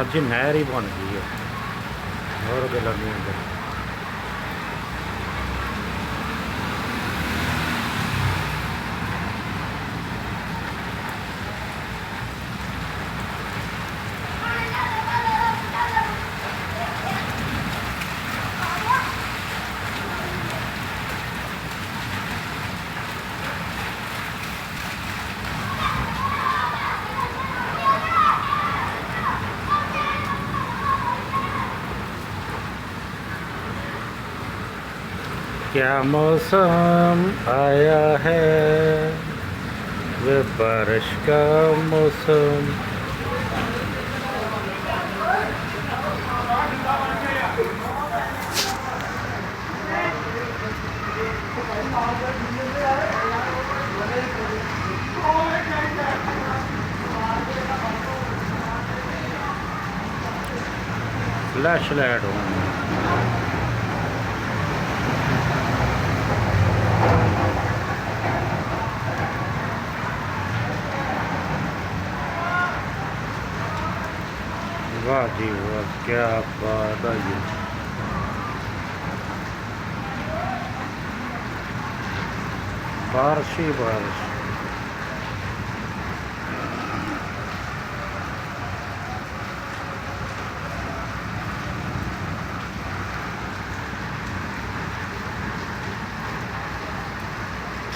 ਅੱਜ ਨਹਿਰ ਹੀ ਬਣ ਗਈ ਹੈ ਹੋਰ ਗੱਲਾਂ ਨਹੀਂ ਹੁੰਦੀਆਂ। क्या मौसम आया है वे बारिश का मौसम। फ्लैश लाइट हो वाह जी वाह क्या बात है ये। बारिश ही बारिश।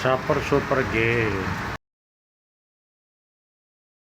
छापर छुपर गए।